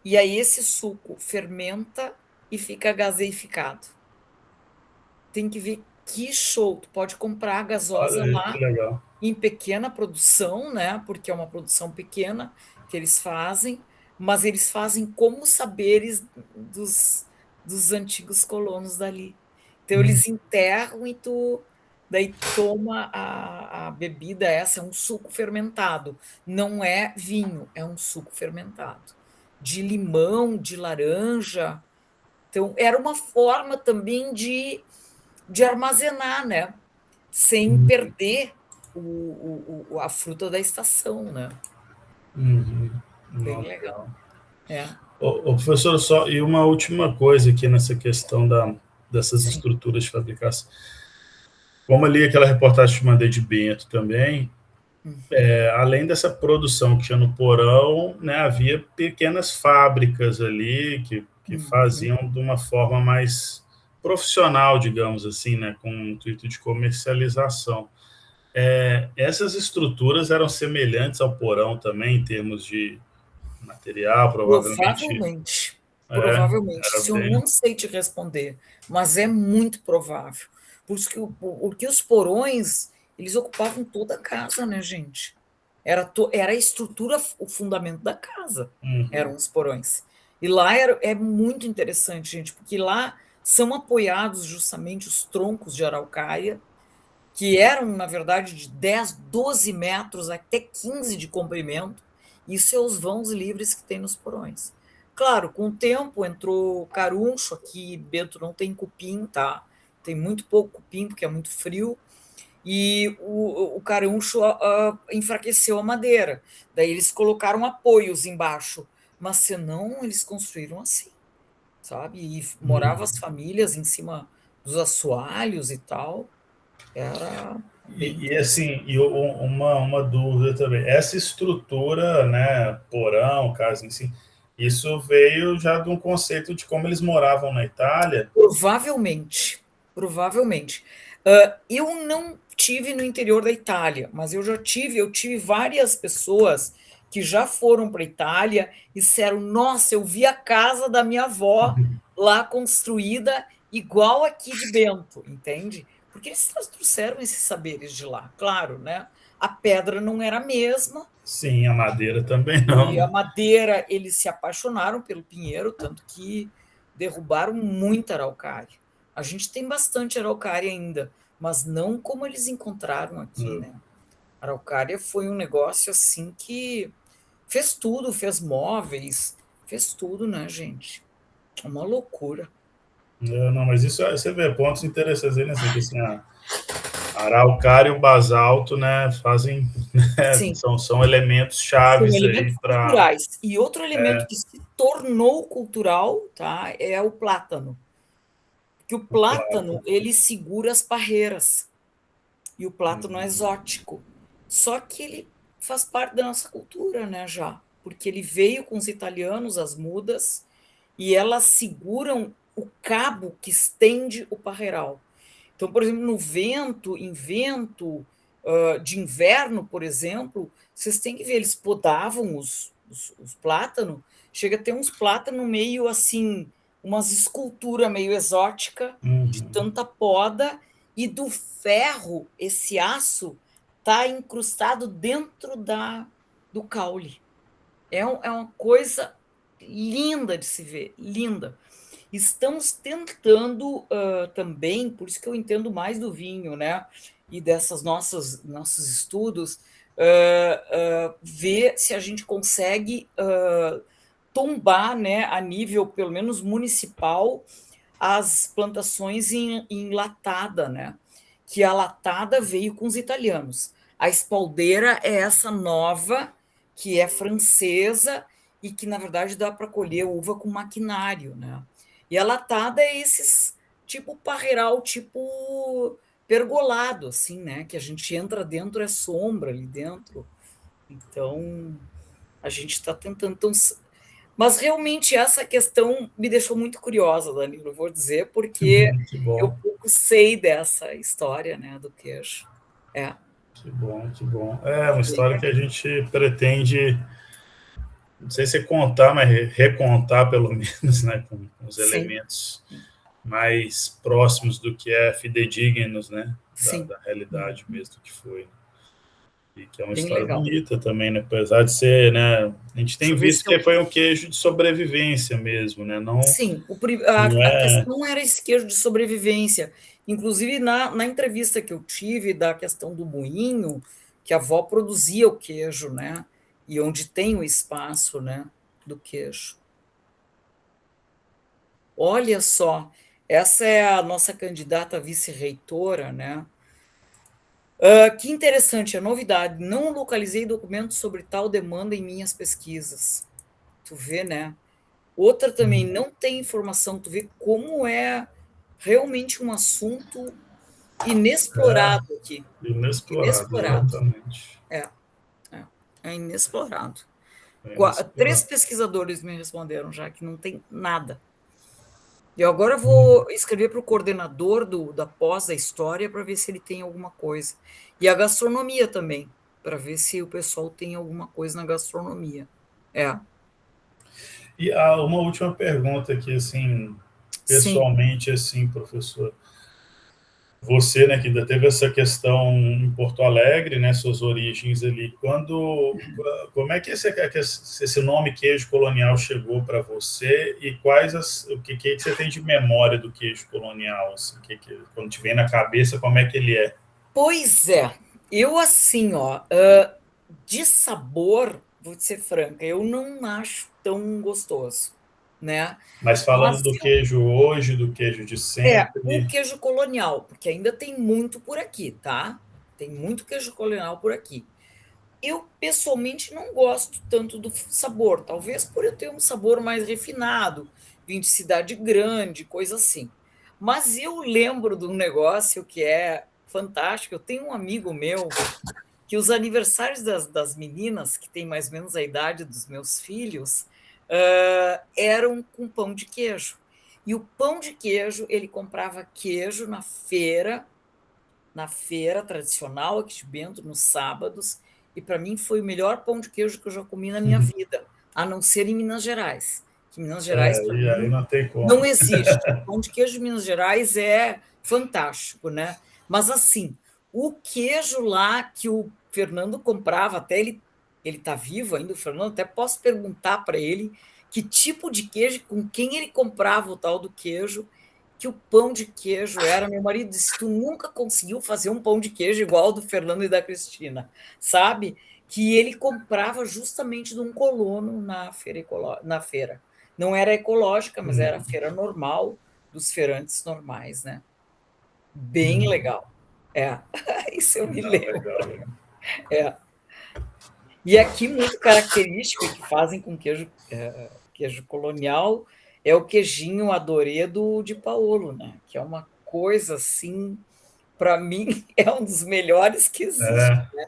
e aí esse suco fermenta e fica gaseificado. Tem que ver que show. Tu pode comprar a Olha gasosa aí, que lá legal. em pequena produção, né? Porque é uma produção pequena que eles fazem, mas eles fazem como saberes dos antigos colonos dali. Então Uhum. eles enterram e tu daí toma a bebida, essa é um suco fermentado, não é vinho, é um suco fermentado. De limão, de laranja. Então, era uma forma também de armazenar, né? Sem perder a fruta da estação, né? Uhum. Bem Não, legal. legal. É, Ô, professor, só e uma última coisa aqui nessa questão dessas sim. estruturas de fabricação. Como ali aquela reportagem que eu mandei de Bento também, Uhum, além dessa produção que tinha no porão, né, havia pequenas fábricas ali que uhum. faziam de uma forma mais profissional, digamos assim, né, com o intuito de comercialização. Essas estruturas eram semelhantes ao porão também, em termos de material, provavelmente. Provavelmente, É, provavelmente. era Isso eu bem. não sei te responder, mas é muito provável. Porque os porões, eles ocupavam toda a casa, né, gente? Era a estrutura, o fundamento da casa, eram os porões. E lá é muito interessante, gente, porque lá são apoiados justamente os troncos de araucária, que eram, na verdade, de 10, 12 metros até 15 de comprimento, e seus vãos livres que tem nos porões. Claro, com o tempo entrou caruncho, aqui Bento não tem cupim, tá? Tem muito pouco cupim, porque é muito frio, e o caruncho enfraqueceu a madeira. Daí eles colocaram apoios embaixo, mas senão eles construíram assim, sabe? E moravam as famílias em cima dos assoalhos e tal. Era bem Assim, uma dúvida também. Essa estrutura, né, porão, casa em si, isso veio já de um conceito de como eles moravam na Itália. provavelmente, provavelmente. Eu não tive no interior da Itália, mas eu tive várias pessoas que já foram para a Itália e disseram: nossa, eu vi a casa da minha avó lá construída igual aqui de Bento, entende? Porque eles trouxeram esses saberes de lá, claro, né? A pedra não era a mesma, Sim, a madeira também não, e a né? madeira, eles se apaixonaram pelo pinheiro, tanto que derrubaram muita araucária. A gente tem bastante araucária ainda, mas não como eles encontraram aqui, né? A araucária foi um negócio assim que fez tudo, fez móveis, fez tudo, né, gente? Uma loucura. Não, mas isso você vê pontos interessantes aí, né? Assim, que assim, a araucária e o basalto, né, fazem, né, Sim, são elementos são chaves aí elementos para. culturais. E outro elemento que se tornou cultural, tá, é o plátano. Que o plátano, ele segura as parreiras. E o plátano é exótico. Só que ele faz parte da nossa cultura, né, já. Porque ele veio com os italianos, as mudas, e elas seguram o cabo que estende o parreiral. Então, por exemplo, no vento, em vento de inverno, por exemplo, vocês têm que ver, eles podavam os plátanos, chega a ter uns plátanos meio assim, umas esculturas meio exótica de tanta poda, e do ferro, esse aço, está incrustado dentro do caule. É uma coisa linda de se ver, linda. Estamos tentando também, por isso que eu entendo mais do vinho, né? E dessas nossos estudos, ver se a gente consegue tombar, né, a nível pelo menos municipal, as plantações em latada, né? Que a latada veio com os italianos. A espaldeira é essa nova, que é francesa e que, na verdade, dá para colher uva com maquinário, né? E a latada é esses tipo parreiral, tipo pergolado, assim, né? Que a gente entra dentro, é sombra ali dentro. Então, a gente está tentando. Então, mas realmente essa questão me deixou muito curiosa, Danilo, vou dizer, porque Que eu bom, pouco sei dessa história, né, do queijo. É, que bom, que bom. É uma bem, história que a gente pretende, não sei se contar, mas recontar pelo menos, né, com os sim, elementos mais próximos do que é fidedignos, né, sim, da realidade mesmo do que foi. E que é uma bem história legal. bonita também, né, apesar de ser, né, a gente Deixa tem eu ver visto se eu. que foi um queijo de sobrevivência mesmo, né, não, Sim, não a é. questão era esse queijo de sobrevivência. Inclusive, na entrevista que eu tive da questão do moinho, que a avó produzia o queijo, né? E onde tem o espaço, né, do queijo. Olha só, essa é a nossa candidata a vice-reitora, né? Que interessante, a novidade. Não localizei documentos sobre tal demanda em minhas pesquisas. Tu vê, né? Outra também, não tem informação. Tu vê como é realmente um assunto inexplorado aqui. Inexplorado, Inexplorado. exatamente. É, é, é inexplorado. É 3 inexplorado. pesquisadores me responderam já que não tem nada. E agora eu vou escrever para o coordenador da pós da história para ver se ele tem alguma coisa. E a gastronomia também, para ver se o pessoal tem alguma coisa na gastronomia. É, E uma última pergunta aqui, assim, sim. pessoalmente, assim, professor. você, né, que ainda teve essa questão em Porto Alegre, né, suas origens ali, como é que esse nome queijo colonial chegou para você e o que você tem de memória do queijo colonial, assim, quando te vem na cabeça, como é que ele é? Pois é, eu assim, ó, de sabor, vou te ser franca, eu não acho tão gostoso, né? Mas Mas falando do queijo hoje, do queijo de o sempre. queijo colonial, porque ainda tem muito por aqui, tá? Tem muito queijo colonial por aqui. Eu, pessoalmente, não gosto tanto do sabor, talvez por eu ter um sabor mais refinado, vim de cidade grande, coisa assim. Mas eu lembro de um negócio que é fantástico. Eu tenho um amigo meu que os aniversários das meninas, que têm mais ou menos a idade dos meus filhos, eram com pão de queijo. E o pão de queijo, ele comprava queijo na feira tradicional aqui de Bento, nos sábados, e para mim foi o melhor pão de queijo que eu já comi na minha vida, a não ser em Minas Gerais. Que Minas Gerais, para E aí mim, não tem não como. existe. O pão de queijo de Minas Gerais é fantástico, né? Mas assim, o queijo lá que o Fernando comprava, até ele está vivo ainda, o Fernando, até posso perguntar para ele que tipo de queijo, com quem ele comprava o tal do queijo, que o pão de queijo era. Meu marido disse: tu nunca conseguiu fazer um pão de queijo igual ao do Fernando e da Cristina, sabe? Que ele comprava justamente de um colono na feira. Não era ecológica, mas era a feira normal, dos feirantes normais, né? Bem legal. É, isso eu me lembro. Legal. É. E aqui, muito característico, e que fazem com queijo colonial, é o queijinho Adoredo de Paolo, né? Que é uma coisa assim, para mim, é um dos melhores que existe. É,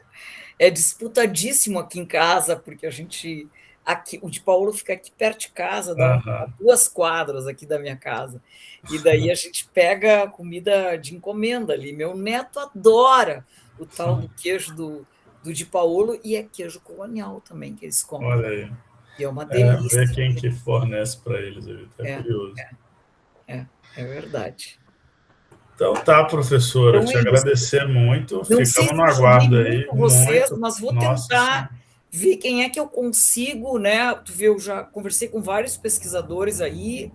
É disputadíssimo aqui em casa, porque a gente. Aqui, o de Paulo fica aqui perto de casa, dá aham. 2 quadras aqui da minha casa. E daí a gente pega comida de encomenda ali. Meu neto adora o tal do queijo do de Paulo, e é queijo colonial também que eles compram. Olha aí. E é uma Ver delícia. quem que fornece para eles, eu estou É, curioso. é verdade. Então tá, professora, Então te é isso. agradecer muito. Não sei Ficamos se no ajudei aguardo aí. muito vocês, Muito. mas vou Nossa tentar Senhora. ver quem é que eu consigo, né? Tu vê, eu já conversei com vários pesquisadores aí,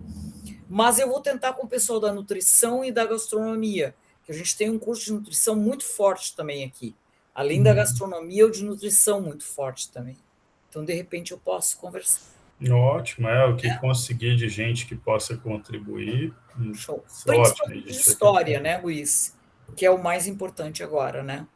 mas eu vou tentar com o pessoal da nutrição e da gastronomia, que a gente tem um curso de nutrição muito forte também aqui. Além da gastronomia, o de nutrição muito forte também. Então, de repente, eu posso conversar. Ótimo, é o que conseguir de gente que possa contribuir. Show. Ótimo, a Principalmente de gente está aqui. história, né, Luiz? Que é o mais importante agora, né?